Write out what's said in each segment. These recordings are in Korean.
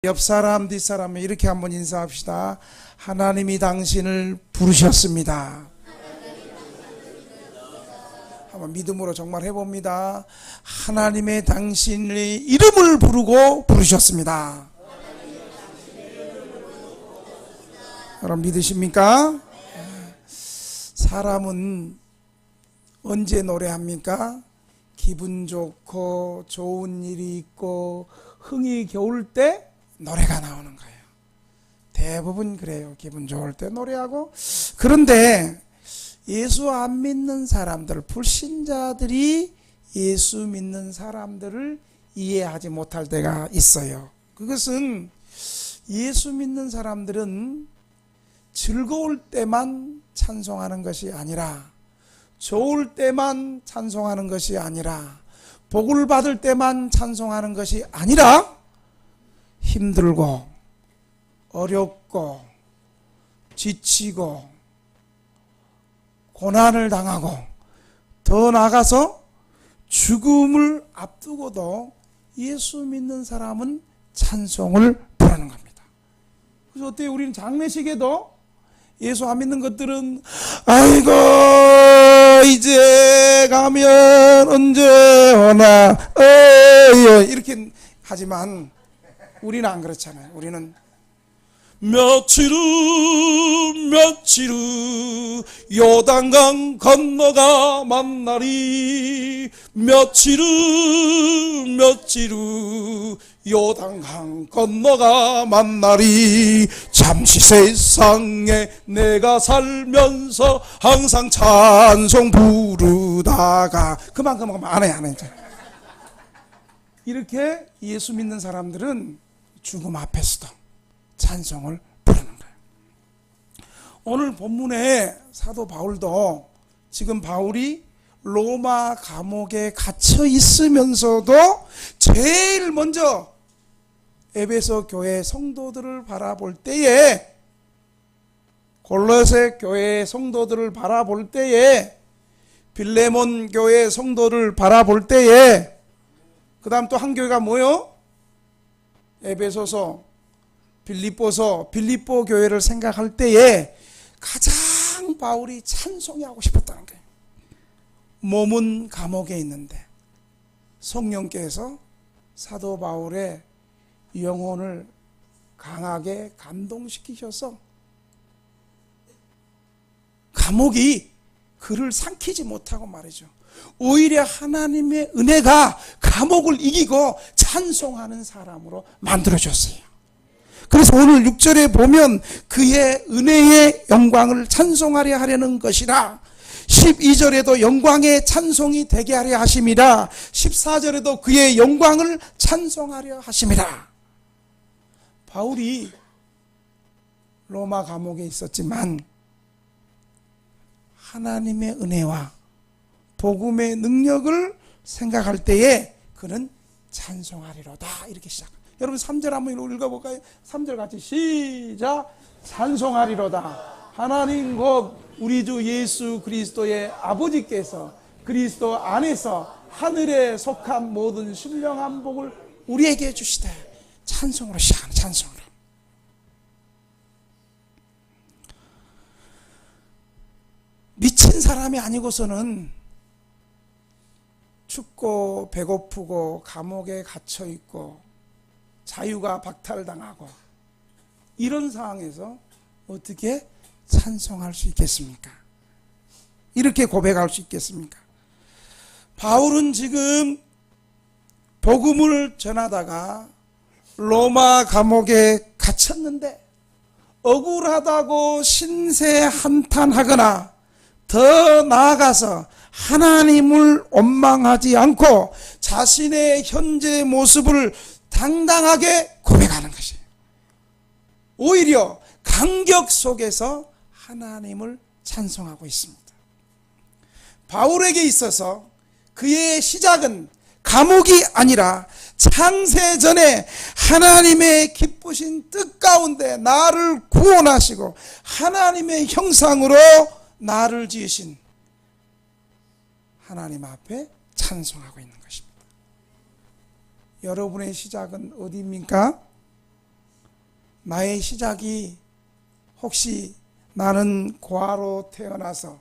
옆 사람, 뒷 사람에 이렇게 한번 인사합시다. 하나님이 당신을 부르셨습니다. 한번 믿음으로 정말 해봅니다. 하나님의 당신의 이름을 부르고 부르셨습니다. 여러분 믿으십니까? 사람은 언제 노래합니까? 기분 좋고 좋은 일이 있고 흥이 겨울 때 노래가 나오는 거예요. 대부분 그래요. 기분 좋을 때 노래하고. 그런데 예수 안 믿는 사람들, 불신자들이 예수 믿는 사람들을 이해하지 못할 때가 있어요. 그것은 예수 믿는 사람들은 즐거울 때만 찬송하는 것이 아니라, 좋을 때만 찬송하는 것이 아니라, 복을 받을 때만 찬송하는 것이 아니라, 힘들고 어렵고 지치고 고난을 당하고 더 나아가서 죽음을 앞두고도 예수 믿는 사람은 찬송을 부르는 겁니다. 그래서 어때요? 우리는 장례식에도 예수 안 믿는 것들은 아이고 이제 가면 언제 오나 이렇게 하지만 우리는 안 그렇잖아요. 우리는 며칠 후 요단강 건너가 만나리. 며칠 후 요단강 건너가 만나리. 잠시 세상에 내가 살면서 항상 찬송 부르다가 그만 안 해. 이렇게 예수 믿는 사람들은 죽음 앞에서도 찬송을 부르는 거예요. 오늘 본문에 사도 바울도 지금 바울이 로마 감옥에 갇혀 있으면서도 제일 먼저 에베소 교회 성도들을 바라볼 때에, 골로새 교회 성도들을 바라볼 때에, 빌레몬 교회 성도를 바라볼 때에, 그 다음 또 한 교회가 뭐요? 에베소서, 빌립보 교회를 생각할 때에 가장 바울이 찬송이 하고 싶었다는 거예요. 몸은 감옥에 있는데 성령께서 사도 바울의 영혼을 강하게 감동시키셔서 감옥이 그를 삼키지 못하고 말이죠. 오히려 하나님의 은혜가 감옥을 이기고 찬송하는 사람으로 만들어줬어요. 그래서 오늘 6절에 보면 그의 은혜의 영광을 찬송하려 하려는 것이라, 12절에도 영광의 찬송이 되게 하려 하심이라, 14절에도 그의 영광을 찬송하려 하심이라. 바울이 로마 감옥에 있었지만 하나님의 은혜와 복음의 능력을 생각할 때에 그는 찬송하리로다. 이렇게 시작합니다. 여러분 3절 한번 읽어볼까요? 3절 같이 시작. 찬송하리로다. 하나님 곧 우리 주 예수 그리스도의 아버지께서 그리스도 안에서 하늘에 속한 모든 신령한 복을 우리에게 주시되. 찬송으로 시작하는, 찬송으로. 미친 사람이 아니고서는 춥고 배고프고 감옥에 갇혀있고 자유가 박탈당하고 이런 상황에서 어떻게 찬송할 수 있겠습니까? 이렇게 고백할 수 있겠습니까? 바울은 지금 복음을 전하다가 로마 감옥에 갇혔는데 억울하다고 신세 한탄하거나 더 나아가서 하나님을 원망하지 않고 자신의 현재 모습을 당당하게 고백하는 것이에요. 오히려 감격 속에서 하나님을 찬송하고 있습니다. 바울에게 있어서 그의 시작은 감옥이 아니라 창세전에 하나님의 기쁘신 뜻 가운데 나를 구원하시고 하나님의 형상으로 나를 지으신 하나님 앞에 찬송하고 있는 것입니다. 여러분의 시작은 어디입니까? 나의 시작이 혹시 나는 고아로 태어나서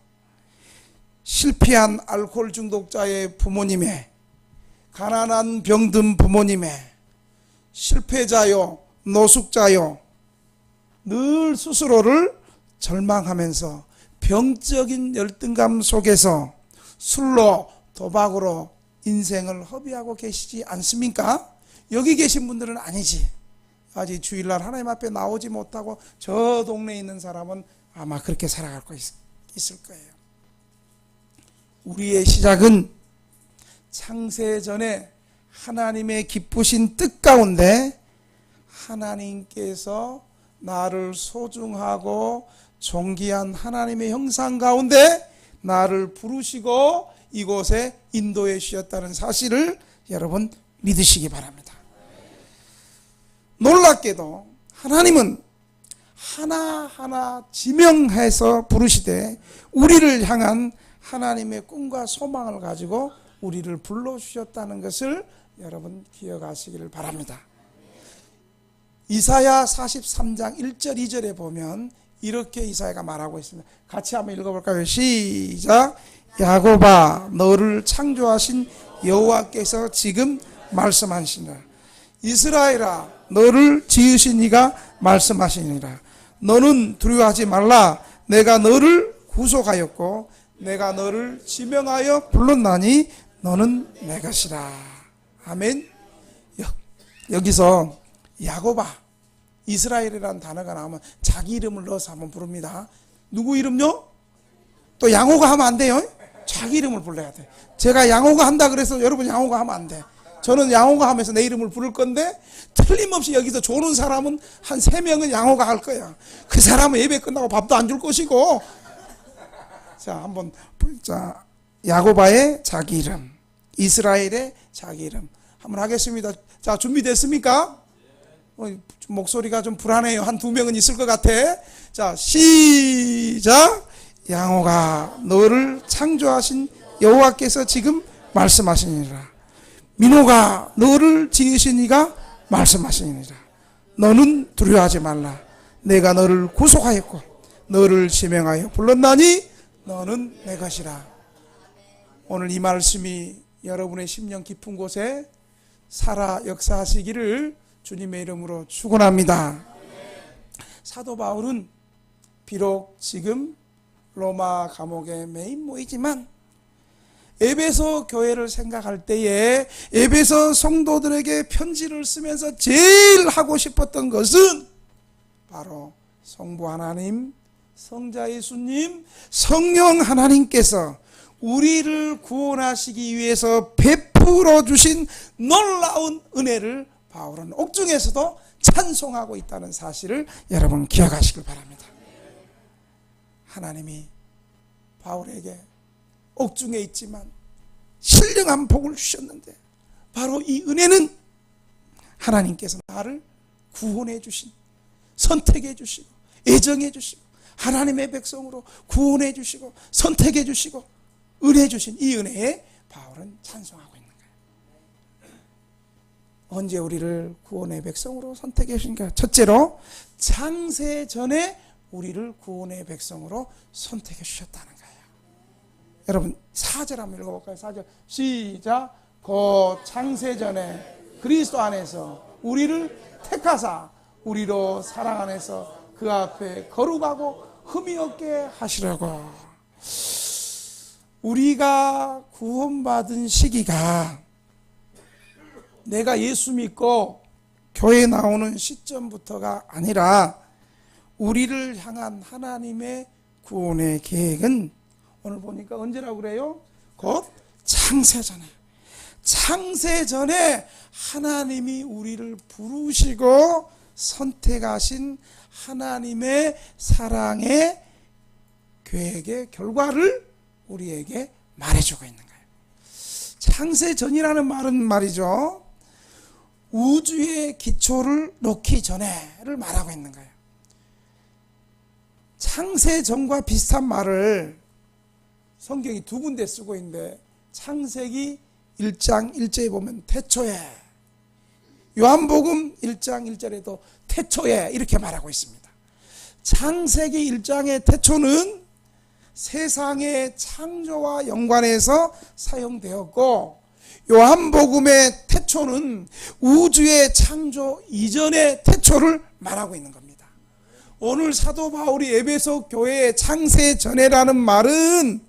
실패한 알코올 중독자의 부모님의, 가난한 병든 부모님의, 실패자요, 노숙자요, 늘 스스로를 절망하면서 병적인 열등감 속에서 술로 도박으로 인생을 허비하고 계시지 않습니까? 여기 계신 분들은 아니지. 아직 주일날 하나님 앞에 나오지 못하고 저 동네에 있는 사람은 아마 그렇게 살아갈 있을 거예요. 우리의 시작은 창세 전에 하나님의 기쁘신 뜻 가운데 하나님께서 나를 소중하고 존귀한 하나님의 형상 가운데 나를 부르시고 이곳에 인도해 주셨다는 사실을 여러분 믿으시기 바랍니다. 놀랍게도 하나님은 하나하나 지명해서 부르시되 우리를 향한 하나님의 꿈과 소망을 가지고 우리를 불러주셨다는 것을 여러분 기억하시기를 바랍니다. 이사야 43장 1절 2절에 보면 이렇게 이사야가 말하고 있습니다. 같이 한번 읽어볼까요? 시작. 야곱아, 너를 창조하신 여호와께서 지금 말씀하시니라. 이스라엘아, 너를 지으신 이가 말씀하시니라. 너는 두려워하지 말라. 내가 너를 구속하였고 내가 너를 지명하여 불렀나니 너는 내 것이라. 아멘. 여기서 야곱아, 이스라엘이라는 단어가 나오면 자기 이름을 넣어서 한번 부릅니다. 누구 이름요? 또 양호가 하면 안 돼요. 자기 이름을 불러야 돼. 제가 양호가 한다 그래서 여러분 양호가 하면 안 돼. 저는 양호가 하면서 내 이름을 부를 건데 틀림없이 여기서 조는 사람은 한 3명은 양호가 할 거야. 그 사람은 예배 끝나고 밥도 안 줄 것이고. 자, 한번 자, 야고바의 자기 이름, 이스라엘의 자기 이름 한번 하겠습니다. 자, 준비됐습니까? 목소리가 좀 불안해요. 한 2명은 있을 것 같아. 자, 시작. 양호가, 너를 창조하신 여호와께서 지금 말씀하시니라. 민호가, 너를 지으신 이가 말씀하시니라. 너는 두려워하지 말라. 내가 너를 구속하였고 너를 지명하여 불렀나니 너는 내 것이라. 오늘 이 말씀이 여러분의 심령 깊은 곳에 살아 역사하시기를 주님의 이름으로 축원합니다. 사도 바울은 비록 지금 로마 감옥에 매인 모이지만 에베소 교회를 생각할 때에 에베소 성도들에게 편지를 쓰면서 제일 하고 싶었던 것은 바로 성부 하나님, 성자 예수님, 성령 하나님께서 우리를 구원하시기 위해서 베풀어 주신 놀라운 은혜를 바울은 옥중에서도 찬송하고 있다는 사실을 여러분 기억하시길 바랍니다. 하나님이 바울에게 옥중에 있지만 신령한 복을 주셨는데 바로 이 은혜는 하나님께서 나를 구원해 주신, 선택해 주시고 애정해 주시고 하나님의 백성으로 구원해 주시고 선택해 주시고 은혜 주신 이 은혜에 바울은 찬송하고 있는 거예요. 언제 우리를 구원의 백성으로 선택해 주신가? 첫째로 창세 전에 우리를 구원의 백성으로 선택해 주셨다는 거예요. 여러분 4절 한번 읽어볼까요? 4절 시작. 곧 창세 전에 그리스도 안에서 우리를 택하사 우리로 사랑 안에서 그 앞에 거룩하고 흠이 없게 하시려고. 우리가 구원받은 시기가 내가 예수 믿고 교회 나오는 시점부터가 아니라 우리를 향한 하나님의 구원의 계획은 오늘 보니까 언제라고 그래요? 곧 창세전에. 창세전에 하나님이 우리를 부르시고 선택하신 하나님의 사랑의 계획의 결과를 우리에게 말해주고 있는 거예요. 창세전이라는 말은 말이죠, 우주의 기초를 놓기 전에를 말하고 있는 거예요. 창세전과 비슷한 말을 성경이 2군데 쓰고 있는데 창세기 1장 1절에 보면 태초에, 요한복음 1장 1절에도 태초에 이렇게 말하고 있습니다. 창세기 1장의 태초는 세상의 창조와 연관해서 사용되었고, 요한복음의 태초는 우주의 창조 이전의 태초를 말하고 있는 겁니다. 오늘 사도 바울이 에베소 교회의 창세 전에라는 말은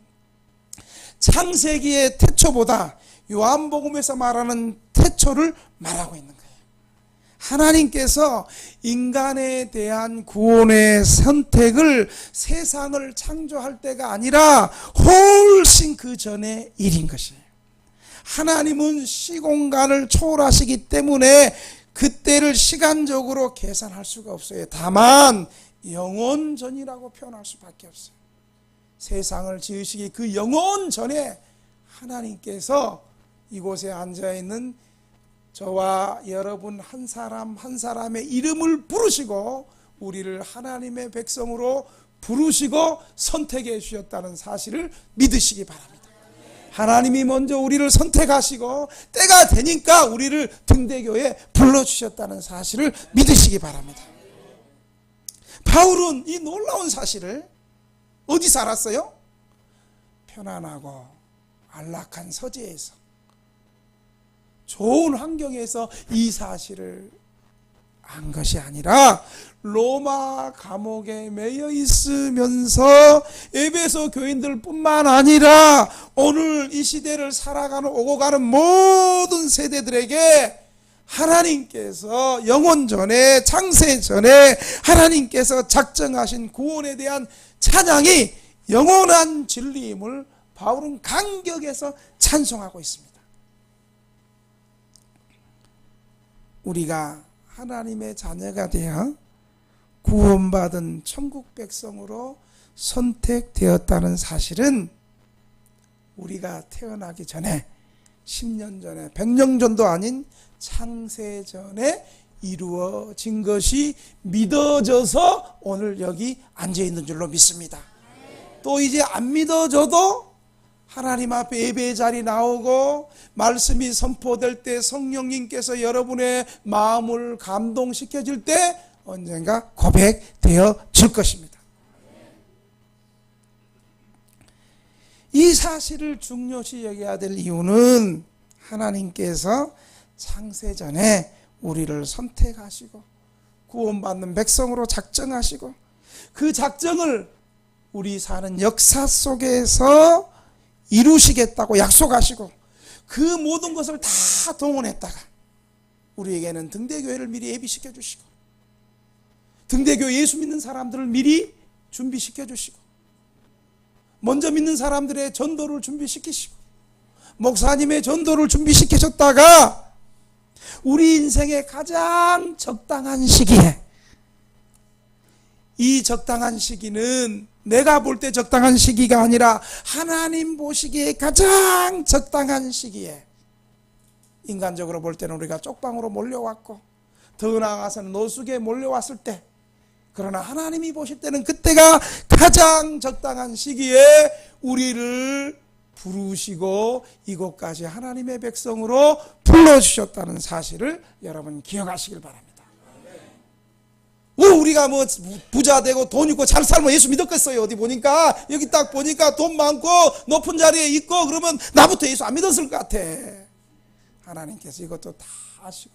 창세기의 태초보다 요한복음에서 말하는 태초를 말하고 있는 거예요. 하나님께서 인간에 대한 구원의 선택을 세상을 창조할 때가 아니라 훨씬 그 전의 일인 것이에요. 하나님은 시공간을 초월하시기 때문에 그때를 시간적으로 계산할 수가 없어요. 다만 영원 전이라고 표현할 수밖에 없어요. 세상을 지으시기 그 영원 전에 하나님께서 이곳에 앉아있는 저와 여러분 한 사람 한 사람의 이름을 부르시고 우리를 하나님의 백성으로 부르시고 선택해 주셨다는 사실을 믿으시기 바랍니다. 하나님이 먼저 우리를 선택하시고 때가 되니까 우리를 등대교에 불러주셨다는 사실을 믿으시기 바랍니다. 바울은 이 놀라운 사실을 어디서 알았어요? 편안하고 안락한 서재에서, 좋은 환경에서 이 사실을 안 것이 아니라 로마 감옥에 매여 있으면서 에베소 교인들 뿐만 아니라 오늘 이 시대를 살아가는 오고 가는 모든 세대들에게 하나님께서 영원 전에, 창세 전에 하나님께서 작정하신 구원에 대한 찬양이 영원한 진리임을 바울은 간격에서 찬송하고 있습니다. 우리가 하나님의 자녀가 되어 구원받은 천국 백성으로 선택되었다는 사실은 우리가 태어나기 전에 10년 전에 100년 전도 아닌 창세 전에 이루어진 것이 믿어져서 오늘 여기 앉아있는 줄로 믿습니다. 또 이제 안 믿어져도 하나님 앞에 예배의 자리 나오고 말씀이 선포될 때 성령님께서 여러분의 마음을 감동시켜줄 때 언젠가 고백되어 질 것입니다. 이 사실을 중요시 여겨야 될 이유는 하나님께서 창세전에 우리를 선택하시고 구원받는 백성으로 작정하시고 그 작정을 우리 사는 역사 속에서 이루시겠다고 약속하시고 그 모든 것을 다 동원했다가 우리에게는 등대교회를 미리 예비시켜 주시고 등대교회 예수 믿는 사람들을 미리 준비시켜 주시고 먼저 믿는 사람들의 전도를 준비시키시고 목사님의 전도를 준비시키셨다가 우리 인생의 가장 적당한 시기에, 이 적당한 시기는 내가 볼 때 적당한 시기가 아니라 하나님 보시기에 가장 적당한 시기에, 인간적으로 볼 때는 우리가 쪽방으로 몰려왔고 더 나아가서는 노숙에 몰려왔을 때, 그러나 하나님이 보실 때는 그때가 가장 적당한 시기에 우리를 부르시고 이곳까지 하나님의 백성으로 불러주셨다는 사실을 여러분 기억하시길 바랍니다. 우리가 뭐 부자 되고 돈 있고 잘 살면 예수 믿었겠어요? 어디 보니까 여기 딱 보니까 돈 많고 높은 자리에 있고 그러면 나부터 예수 안 믿었을 것 같아. 하나님께서 이것도 다 아시고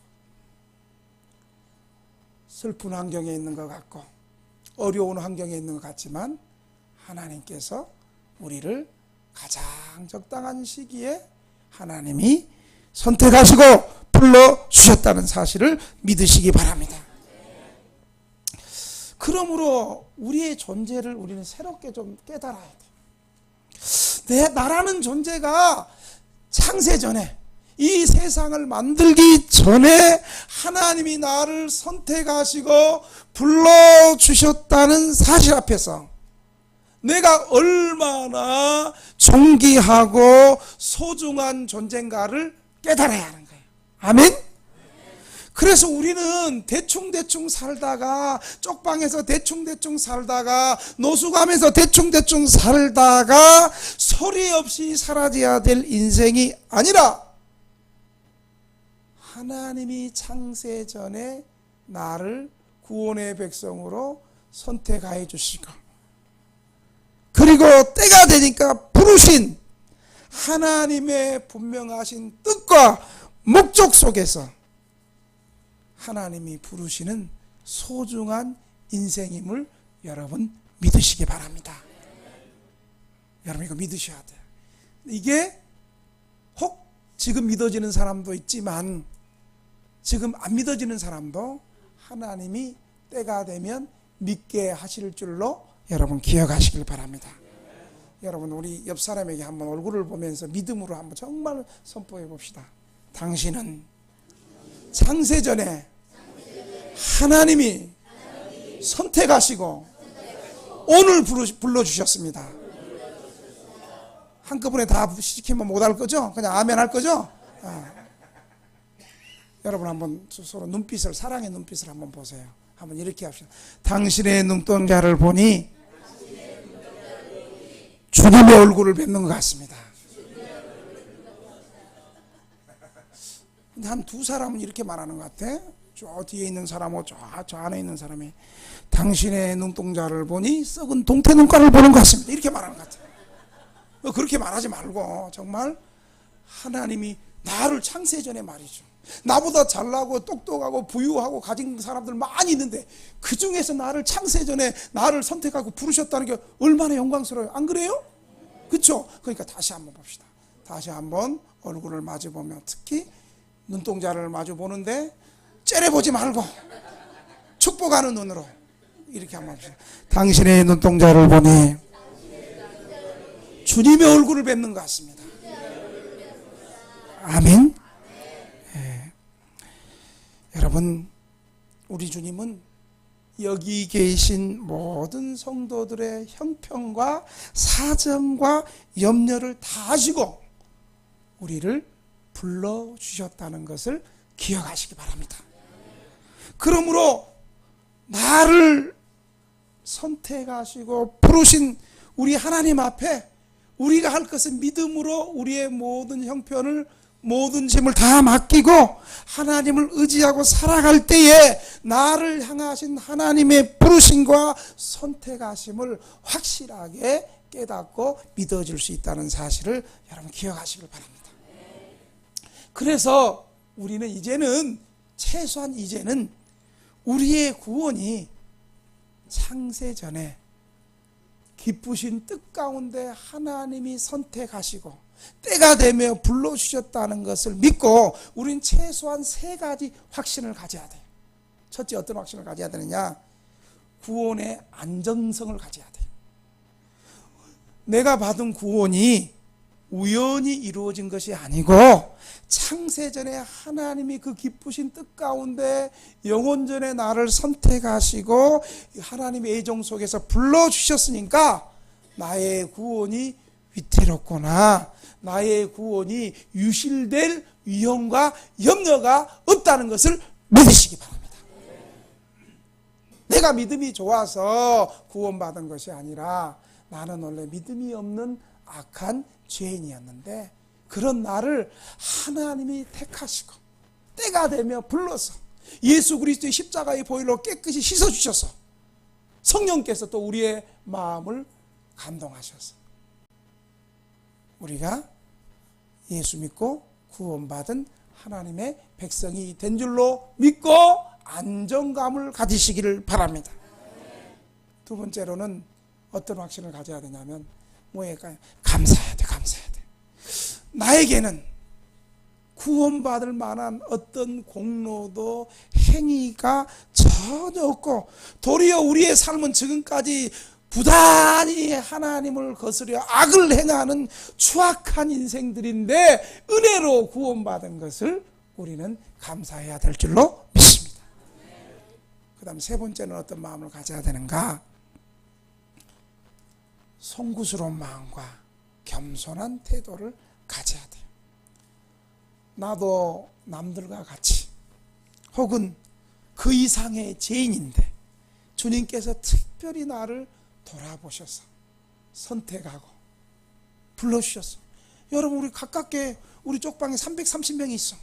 슬픈 환경에 있는 것 같고 어려운 환경에 있는 것 같지만 하나님께서 우리를 가장 적당한 시기에 하나님이 선택하시고 불러주셨다는 사실을 믿으시기 바랍니다. 그러므로 우리의 존재를 우리는 새롭게 좀 깨달아야 돼요. 나라는 존재가 창세 전에, 이 세상을 만들기 전에 하나님이 나를 선택하시고 불러주셨다는 사실 앞에서 내가 얼마나 존귀하고 소중한 존재인가를 깨달아야 하는 거예요. 아멘? 그래서 우리는 대충대충 살다가, 쪽방에서 대충대충 살다가, 노숙하면서 대충대충 살다가 소리 없이 사라져야 될 인생이 아니라 하나님이 창세 전에 나를 구원의 백성으로 선택하여 주시고, 그리고 때가 되니까 부르신 하나님의 분명하신 뜻과 목적 속에서 하나님이 부르시는 소중한 인생임을 여러분 믿으시기 바랍니다. 여러분 이거 믿으셔야 돼요. 이게 혹 지금 믿어지는 사람도 있지만 지금 안 믿어지는 사람도 하나님이 때가 되면 믿게 하실 줄로 여러분 기억하시길 바랍니다. 여러분 우리 옆 사람에게 한번 얼굴을 보면서 믿음으로 한번 정말 선포해 봅시다. 당신은 창세전에 하나님이 선택하시고 오늘 불러주셨습니다. 한꺼번에 다 시키면 못할 거죠? 그냥 아멘 할 거죠? 여러분 한번 서로 눈빛을, 사랑의 눈빛을 한번 보세요. 한번 이렇게 합시다. 당신의 눈동자를 보니 주님의 얼굴을 뵙는 것 같습니다. 근데 한 두 사람은 이렇게 말하는 것 같아. 저 뒤에 있는 사람하고 저 안에 있는 사람이 당신의 눈동자를 보니 썩은 동태 눈가를 보는 것 같습니다. 이렇게 말하는 것 같아요. 그렇게 말하지 말고 정말 하나님이 나를 창세전에 말이죠. 나보다 잘나고 똑똑하고 부유하고 가진 사람들 많이 있는데 그 중에서 나를 창세전에 나를 선택하고 부르셨다는 게 얼마나 영광스러워요. 안 그래요? 그렇죠? 그러니까 다시 한번 봅시다. 다시 한번 얼굴을 마주보며 특히 눈동자를 마주보는데 째려보지 말고 축복하는 눈으로 이렇게 한번 봅시다. 당신의 눈동자를 보니 주님의 얼굴을 뵙는 것 같습니다. 아멘. 예. 여러분 우리 주님은 여기 계신 모든 성도들의 형편과 사정과 염려를 다 아시고 우리를 불러주셨다는 것을 기억하시기 바랍니다. 그러므로 나를 선택하시고 부르신 우리 하나님 앞에 우리가 할 것은 믿음으로 우리의 모든 형편을, 모든 짐을 다 맡기고 하나님을 의지하고 살아갈 때에 나를 향하신 하나님의 부르심과 선택하심을 확실하게 깨닫고 믿어줄 수 있다는 사실을 여러분 기억하시길 바랍니다. 그래서 우리는 이제는 최소한 이제는 우리의 구원이 창세전에 기쁘신 뜻 가운데 하나님이 선택하시고 때가 되며 불러주셨다는 것을 믿고 우린 최소한 세 가지 확신을 가져야 돼요. 첫째, 어떤 확신을 가져야 되느냐? 구원의 안정성을 가져야 돼요. 내가 받은 구원이 우연히 이루어진 것이 아니고 창세전에 하나님이 그 기쁘신 뜻 가운데 영원전에 나를 선택하시고 하나님의 애정 속에서 불러주셨으니까 나의 구원이 위태롭거나 나의 구원이 유실될 위험과 염려가 없다는 것을 믿으시기 바랍니다. 내가 믿음이 좋아서 구원받은 것이 아니라 나는 원래 믿음이 없는 악한 죄인이었는데 그런 나를 하나님이 택하시고 때가 되며 불러서 예수 그리스도의 십자가의 보혈로 깨끗이 씻어주셔서 성령께서 또 우리의 마음을 감동하셔서 우리가 예수 믿고 구원받은 하나님의 백성이 된 줄로 믿고 안정감을 가지시기를 바랍니다. 두 번째로는 어떤 확신을 가져야 되냐면 뭐일까요? 감사해야 돼. 나에게는 구원받을 만한 어떤 공로도 행위가 전혀 없고 도리어 우리의 삶은 지금까지 부단히 하나님을 거스려 악을 행하는 추악한 인생들인데 은혜로 구원받은 것을 우리는 감사해야 될 줄로 믿습니다. 그 다음 세 번째는 어떤 마음을 가져야 되는가? 송구스러운 마음과 겸손한 태도를 가져야 돼요. 나도 남들과 같이 혹은 그 이상의 죄인인데 주님께서 특별히 나를 돌아보셔서 선택하고 불러주셨어. 여러분 우리 가깝게 우리 쪽방에 330명이 있어.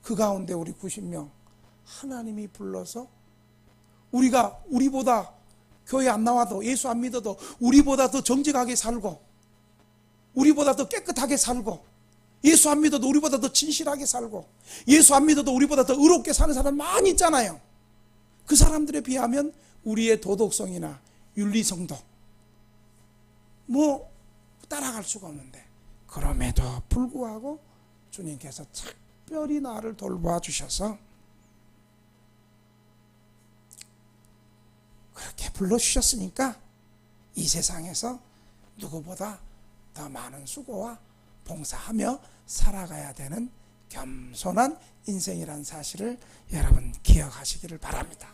그 가운데 우리 90명 하나님이 불러서 우리보다 교회 안 나와도 예수 안 믿어도 우리보다 더 정직하게 살고 우리보다 더 깨끗하게 살고 예수 안 믿어도 우리보다 더 진실하게 살고 예수 안 믿어도 우리보다 더 의롭게 사는 사람 많이 있잖아요. 그 사람들에 비하면 우리의 도덕성이나 윤리성도 뭐 따라갈 수가 없는데 그럼에도 불구하고 주님께서 특별히 나를 돌봐 주셔서 그렇게 불러주셨으니까 이 세상에서 누구보다 더 많은 수고와 봉사하며 살아가야 되는 겸손한 인생이란 사실을 여러분 기억하시기를 바랍니다.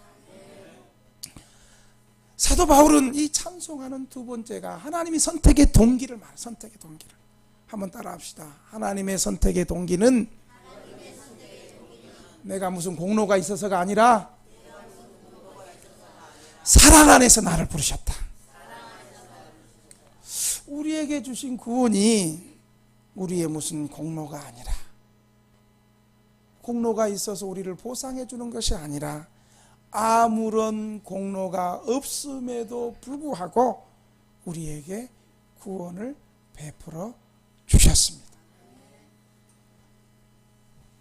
사도 바울은 이 찬송하는 두 번째가 하나님이 선택의 동기를 말해요. 선택의 동기를 한번 따라합시다. 하나님의 선택의 동기는 내가 무슨 공로가 있어서가 아니라 사랑 안에서 나를 부르셨다. 우리에게 주신 구원이 우리의 무슨 공로가 아니라 공로가 있어서 우리를 보상해 주는 것이 아니라 아무런 공로가 없음에도 불구하고 우리에게 구원을 베풀어 주셨습니다.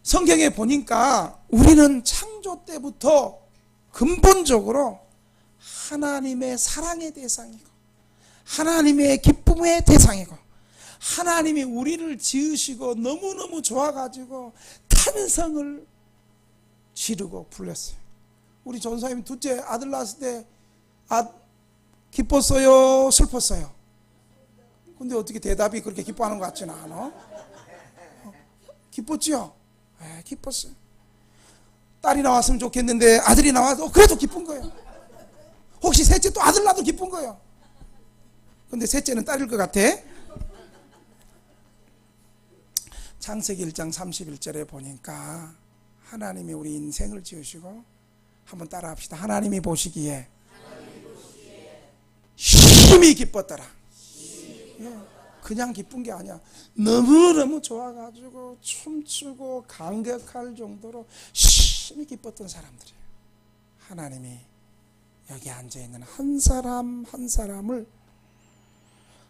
성경에 보니까 우리는 창조 때부터 근본적으로 하나님의 사랑의 대상이고 하나님의 기쁨의 대상이고 하나님이 우리를 지으시고 너무너무 좋아가지고 탄성을 지르고 불렀어요. 우리 전사님 둘째 아들 낳았을 때 기뻤어요? 슬펐어요? 근데 어떻게 대답이 그렇게 기뻐하는 것 같지는 않아? 기뻤지요? 네, 기뻤어요. 딸이 나왔으면 좋겠는데 아들이 나와도 그래도 기쁜 거예요. 혹시 셋째 또 아들 낳아도 기쁜 거예요. 근데 셋째는 딸일 것 같아. 창세기 1장 31절에 보니까 하나님이 우리 인생을 지으시고 한번 따라 합시다. 하나님이 보시기에 심히 기뻤더라. 그냥 기쁜 게 아니야. 너무너무 좋아가지고 춤추고 감격할 정도로 심히 기뻤던 사람들이에요. 하나님이 여기 앉아있는 한 사람 한 사람을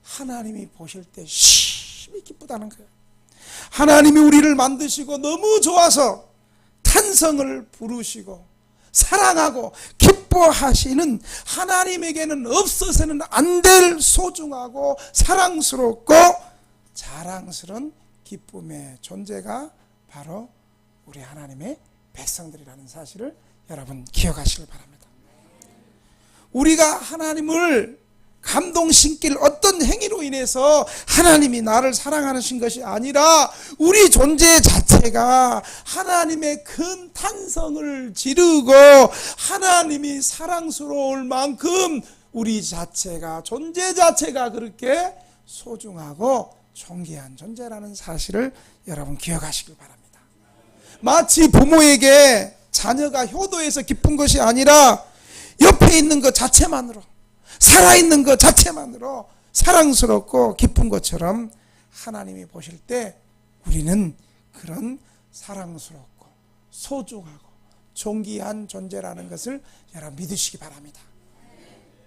하나님이 보실 때 심히 기쁘다는 거예요. 하나님이 우리를 만드시고 너무 좋아서 탄성을 부르시고 사랑하고 기뻐하시는 하나님에게는 없어서는 안 될 소중하고 사랑스럽고 자랑스러운 기쁨의 존재가 바로 우리 하나님의 백성들이라는 사실을 여러분 기억하시길 바랍니다. 우리가 하나님을 감동시킬 어떤 행위로 인해서 하나님이 나를 사랑하신 것이 아니라 우리 존재 자체가 하나님의 큰 탄성을 지르고 하나님이 사랑스러울 만큼 우리 자체가 존재 자체가 그렇게 소중하고 존귀한 존재라는 사실을 여러분 기억하시길 바랍니다. 마치 부모에게 자녀가 효도해서 기쁜 것이 아니라 옆에 있는 것 자체만으로 살아있는 것 자체만으로 사랑스럽고 기쁜 것처럼 하나님이 보실 때 우리는 그런 사랑스럽고 소중하고 존귀한 존재라는 것을 여러분 믿으시기 바랍니다.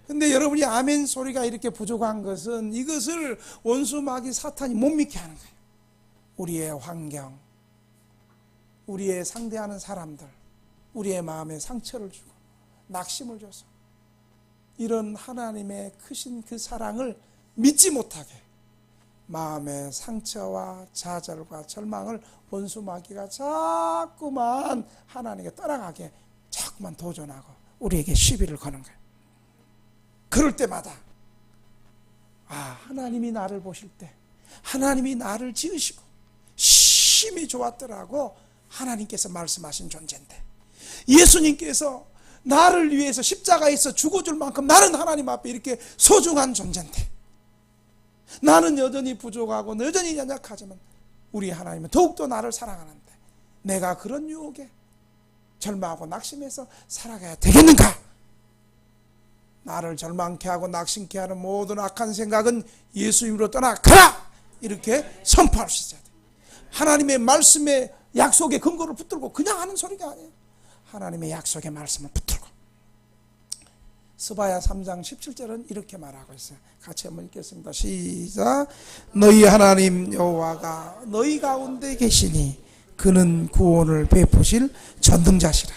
근데 여러분이 아멘 소리가 이렇게 부족한 것은 이것을 원수 마귀 사탄이 못 믿게 하는 거예요. 우리의 환경, 우리의 상대하는 사람들, 우리의 마음에 상처를 주고 낙심을 줘서 이런 하나님의 크신 그 사랑을 믿지 못하게 마음의 상처와 좌절과 절망을 원수 마귀가 자꾸만 하나님께 떠나가게 자꾸만 도전하고 우리에게 시비를 거는 거예요. 그럴 때마다 하나님이 나를 보실 때 하나님이 나를 지으시고 심히 좋았더라고 하나님께서 말씀하신 존재인데 예수님께서 나를 위해서 십자가에서 죽어줄 만큼 나는 하나님 앞에 이렇게 소중한 존재인데 나는 여전히 부족하고 여전히 연약하지만 우리 하나님은 더욱더 나를 사랑하는데 내가 그런 유혹에 절망하고 낙심해서 살아가야 되겠는가? 나를 절망케 하고 낙심케 하는 모든 악한 생각은 예수 이름으로 떠나가라! 이렇게 선포할 수 있어야 돼. 하나님의 말씀에 약속의 근거를 붙들고 그냥 하는 소리가 아니에요. 하나님의 약속의 말씀을 붙들고. 스바야 3장 17절은 이렇게 말하고 있어요. 같이 한번 읽겠습니다. 시작. 너희 하나님 여호와가 너희 가운데 계시니 그는 구원을 베푸실 전능자시라.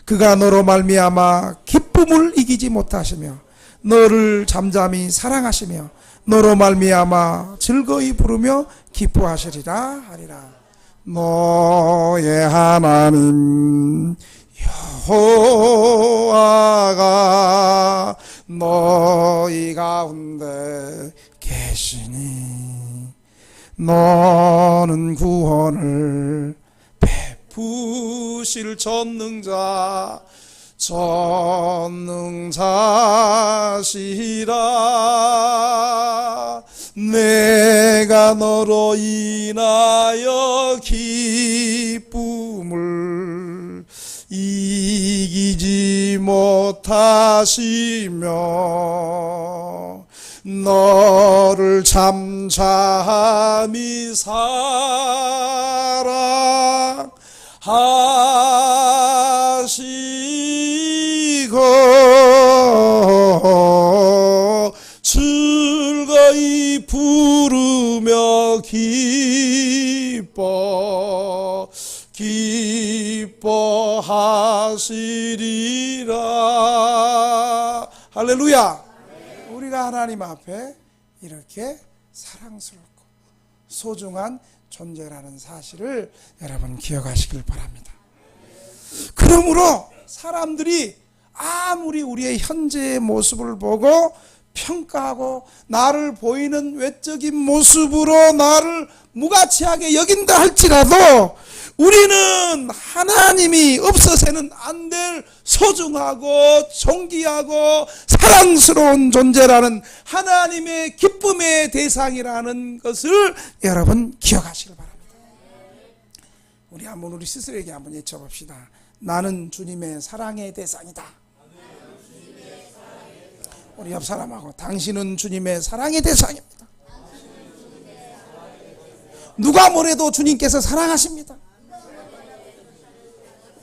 그가 너로 말미암아 기쁨을 이기지 못하시며 너를 잠잠히 사랑하시며 너로 말미암아 즐거이 부르며 기뻐하시리라 하리라. 너의 하나님 여호와가 너희 가운데 계시니 너는 구원을 베푸실 전능자시라. 내가 너로 인하여 기쁨을 이기지 못하시며 너를 잠잠히 사랑하시고 즐거이 부르며 기뻐하시리라. 할렐루야. 우리가 하나님 앞에 이렇게 사랑스럽고 소중한 존재라는 사실을 여러분 기억하시길 바랍니다. 그러므로 사람들이 아무리 우리의 현재의 모습을 보고 평가하고 나를 보이는 외적인 모습으로 나를 무가치하게 여긴다 할지라도 우리는 하나님이 없어서는 안 될 소중하고 존귀하고 사랑스러운 존재라는 하나님의 기쁨의 대상이라는 것을 여러분 기억하시길 바랍니다. 우리 한번 우리 스스로에게 한번 외쳐봅시다. 나는 주님의 사랑의 대상이다. 우리 옆 사람하고 당신은 주님의 사랑의 대상입니다. 누가 뭐래도 주님께서 사랑하십니다.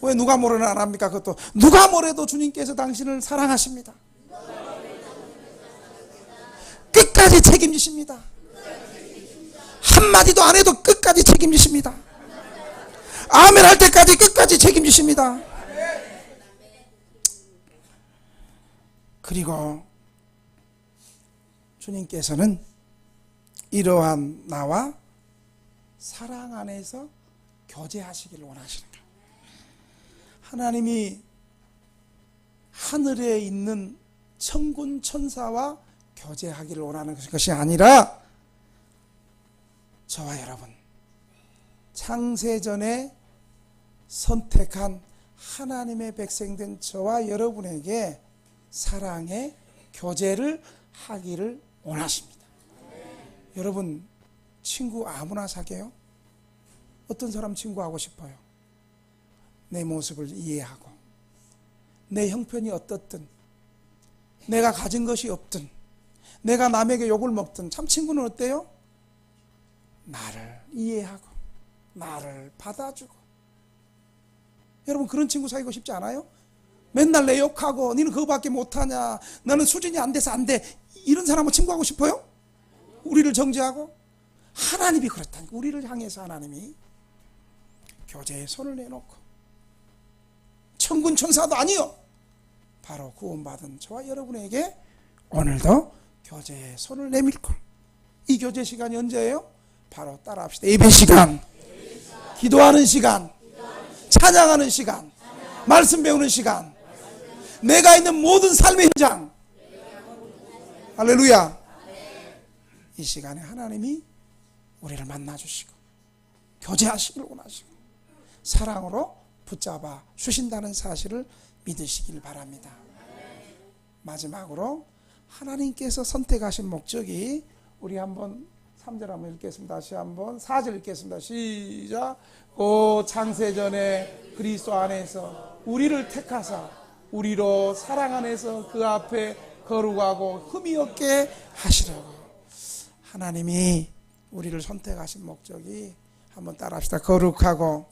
왜 누가 뭐래는 안 합니까? 그것도 누가 뭐래도 주님께서 당신을 사랑하십니다. 끝까지 책임지십니다. 한마디도 안 해도 끝까지 책임지십니다. 아멘 할 때까지 끝까지 책임지십니다. 그리고 주님께서는 이러한 나와 사랑 안에서 교제하시기를 원하시는 거예요. 하나님이 하늘에 있는 천군 천사와 교제하기를 원하는 것이 아니라 저와 여러분 창세전에 선택한 하나님의 백성된 저와 여러분에게 사랑의 교제를 하기를 원하십니다. 여러분 친구 아무나 사귀어요? 어떤 사람 친구하고 싶어요? 내 모습을 이해하고 내 형편이 어떻든 내가 가진 것이 없든 내가 남에게 욕을 먹든 참 친구는 어때요? 나를 이해하고 나를 받아주고. 여러분 그런 친구 사귀고 싶지 않아요? 맨날 내 욕하고 너는 그거밖에 못하냐, 너는 수준이 안 돼서 안 돼, 이런 사람하고 친구하고 싶어요? 우리를 정죄하고? 하나님이 그렇다니까. 우리를 향해서 하나님이 교제에 손을 내놓고 천군 천사도 아니요, 바로 구원받은 저와 여러분에게 오늘도 교제에 손을 내밀고. 이 교제 시간이 언제예요? 바로 따라합시다. 예배 시간, 기도하는 시간, 찬양하는 시간, 말씀 배우는 시간, 내가 있는 모든 삶의 현장. 할렐루야. 이 시간에 하나님이 우리를 만나주시고 교제하시길 원하시고 사랑으로 붙잡아 주신다는 사실을 믿으시길 바랍니다. 마지막으로 하나님께서 선택하신 목적이, 우리 한번 3절 한번 읽겠습니다. 다시 한번 4절 읽겠습니다. 시작. 오 창세전에 그리스도 안에서 우리를 택하사 우리로 사랑 안에서 그 앞에 거룩하고 흠이 없게 하시려고. 하나님이 우리를 선택하신 목적이, 한번 따라합시다. 거룩하고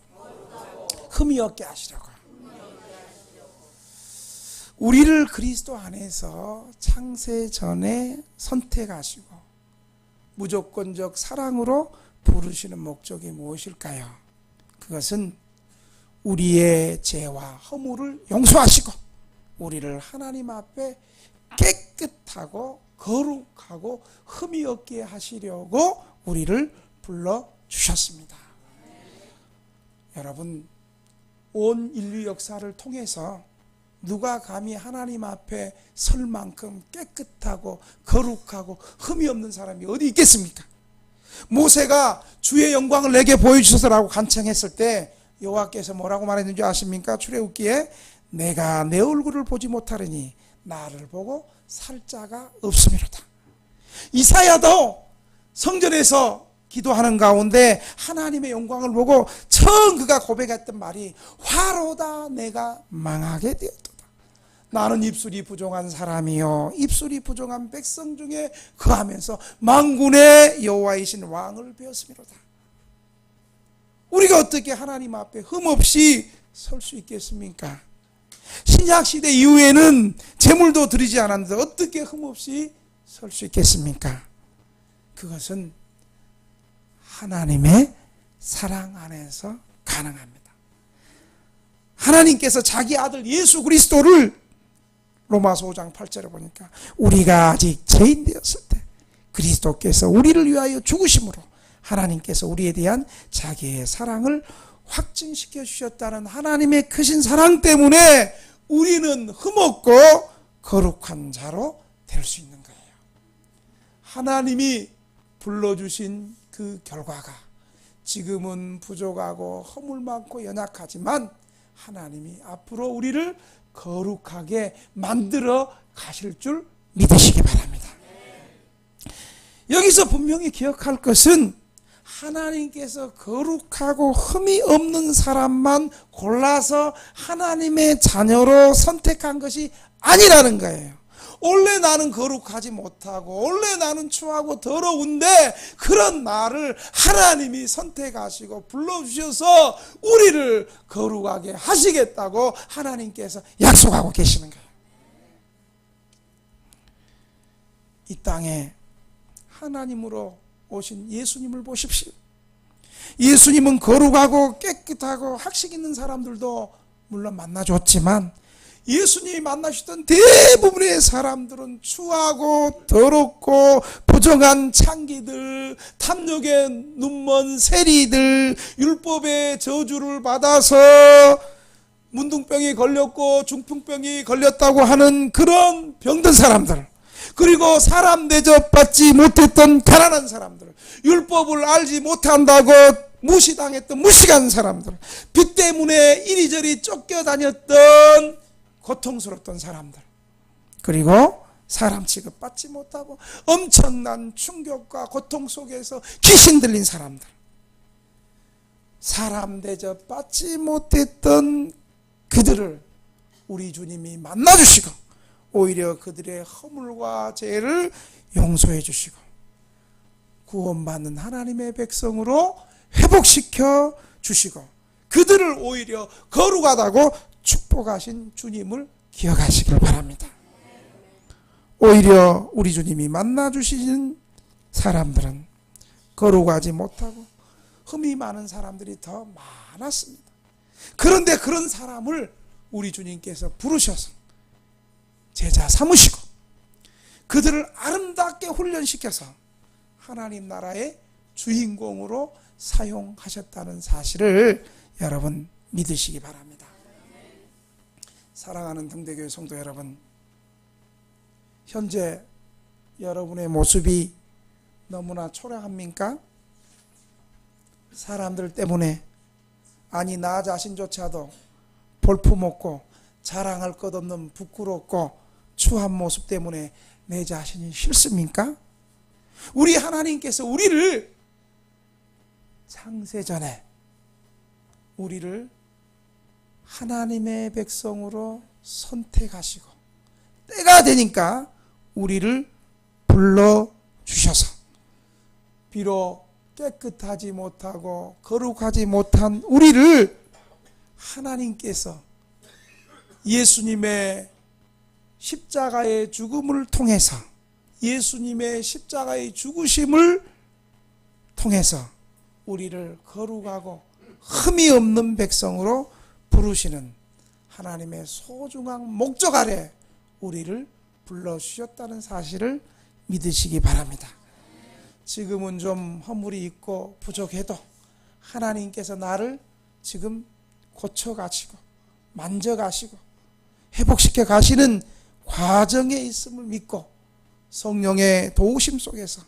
흠이 없게 하시려고. 우리를 그리스도 안에서 창세 전에 선택하시고 무조건적 사랑으로 부르시는 목적이 무엇일까요? 그것은 우리의 죄와 허물을 용서하시고 우리를 하나님 앞에 깨끗하고 거룩하고 흠이 없게 하시려고 우리를 불러주셨습니다. 여러분, 온 인류 역사를 통해서 누가 감히 하나님 앞에 설 만큼 깨끗하고 거룩하고 흠이 없는 사람이 어디 있겠습니까? 모세가 주의 영광을 내게 보여주소서라고 간청했을 때 여호와께서 뭐라고 말했는지 아십니까? 출애굽기에 내가 내 얼굴을 보지 못하리니 나를 보고 살 자가 없음이로다. 이사야도 성전에서 기도하는 가운데 하나님의 영광을 보고 처음 그가 고백했던 말이 화로다 내가 망하게 되었도다. 나는 입술이 부정한 사람이요 입술이 부정한 백성 중에 거하면서 만군의 여호와이신 왕을 배웠음이로다. 우리가 어떻게 하나님 앞에 흠없이 설 수 있겠습니까? 신약시대 이후에는 제물도 드리지 않았는데 어떻게 흠없이 설 수 있겠습니까? 그것은 하나님의 사랑 안에서 가능합니다. 하나님께서 자기 아들 예수 그리스도를 로마서 5장 8절에 보니까 우리가 아직 죄인 되었을 때 그리스도께서 우리를 위하여 죽으심으로 하나님께서 우리에 대한 자기의 사랑을 확증시켜 주셨다는 하나님의 크신 사랑 때문에 우리는 흠없고 거룩한 자로 될 수 있는 거예요. 하나님이 불러주신 그 결과가 지금은 부족하고 허물 많고 연약하지만 하나님이 앞으로 우리를 거룩하게 만들어 가실 줄 믿으시기 바랍니다. 여기서 분명히 기억할 것은 하나님께서 거룩하고 흠이 없는 사람만 골라서 하나님의 자녀로 선택한 것이 아니라는 거예요. 원래 나는 거룩하지 못하고 원래 나는 추하고 더러운데 그런 나를 하나님이 선택하시고 불러주셔서 우리를 거룩하게 하시겠다고 하나님께서 약속하고 계시는 거예요. 이 땅에 하나님으로 오신 예수님을 보십시오. 예수님은 거룩하고 깨끗하고 학식 있는 사람들도 물론 만나줬지만 예수님이 만나셨던 대부분의 사람들은 추하고 더럽고 부정한 창기들, 탐욕에 눈먼 세리들, 율법의 저주를 받아서 문둥병이 걸렸고 중풍병이 걸렸다고 하는 그런 병든 사람들, 그리고 사람 대접받지 못했던 가난한 사람들, 율법을 알지 못한다고 무시당했던 무식한 사람들, 빚 때문에 이리저리 쫓겨다녔던 고통스럽던 사람들, 그리고 사람 취급받지 못하고 엄청난 충격과 고통 속에서 귀신 들린 사람들, 사람 대접받지 못했던 그들을 우리 주님이 만나주시고 오히려 그들의 허물과 죄를 용서해 주시고 구원받는 하나님의 백성으로 회복시켜 주시고 그들을 오히려 거룩하다고 축복하신 주님을 기억하시길 바랍니다. 오히려 우리 주님이 만나주신 사람들은 거룩하지 못하고 흠이 많은 사람들이 더 많았습니다. 그런데 그런 사람을 우리 주님께서 부르셔서 제자 삼으시고 그들을 아름답게 훈련시켜서 하나님 나라의 주인공으로 사용하셨다는 사실을 여러분 믿으시기 바랍니다. 사랑하는 등대교회 성도 여러분, 현재 여러분의 모습이 너무나 초라합니까? 사람들 때문에, 아니 나 자신조차도 볼품없고 자랑할 것 없는 부끄럽고 추한 모습 때문에 내 자신이 싫습니까? 우리 하나님께서 우리를 창세전에 우리를 하나님의 백성으로 선택하시고 때가 되니까 우리를 불러주셔서 비록 깨끗하지 못하고 거룩하지 못한 우리를 하나님께서 예수님의 십자가의 죽음을 통해서, 예수님의 십자가의 죽으심을 통해서 우리를 거룩하고 흠이 없는 백성으로 부르시는 하나님의 소중한 목적 아래 우리를 불러주셨다는 사실을 믿으시기 바랍니다. 지금은 좀 허물이 있고 부족해도 하나님께서 나를 지금 고쳐가시고 만져가시고 회복시켜 가시는 과정에 있음을 믿고 성령의 도우심 속에서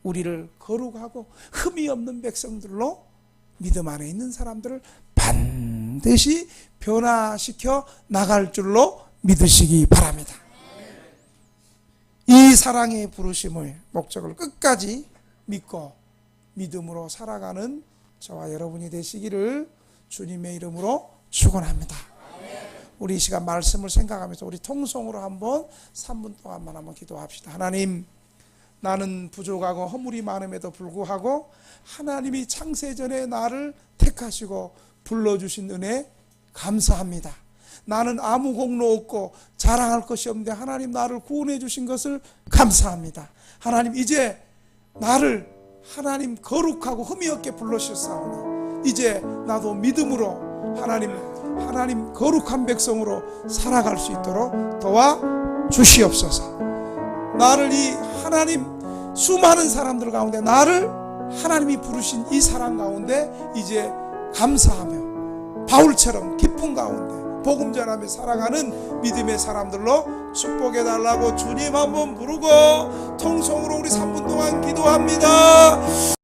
우리를 거룩하고 흠이 없는 백성들로 믿음 안에 있는 사람들을 반드시 변화시켜 나갈 줄로 믿으시기 바랍니다. 이 사랑의 부르심의 목적을 끝까지 믿고 믿음으로 살아가는 저와 여러분이 되시기를 주님의 이름으로 축원합니다. 우리 이 시간 말씀을 생각하면서 우리 통성으로 한번 3분 동안만 한번 기도합시다. 하나님, 나는 부족하고 허물이 많음에도 불구하고 하나님이 창세전에 나를 택하시고 불러주신 은혜 감사합니다. 나는 아무 공로 없고 자랑할 것이 없는데 하나님 나를 구원해 주신 것을 감사합니다. 하나님, 이제 나를 하나님 거룩하고 흠이 없게 불러주셨사오니 이제 나도 믿음으로 하나님 거룩한 백성으로 살아갈 수 있도록 도와주시옵소서. 나를 이 하나님 수많은 사람들 가운데 나를 하나님이 부르신 이 사랑 가운데 이제 감사하며 바울처럼 기쁨 가운데 복음 전하며 살아가는 믿음의 사람들로 축복해 달라고 주님 한번 부르고 통성으로 우리 3분 동안 기도합니다.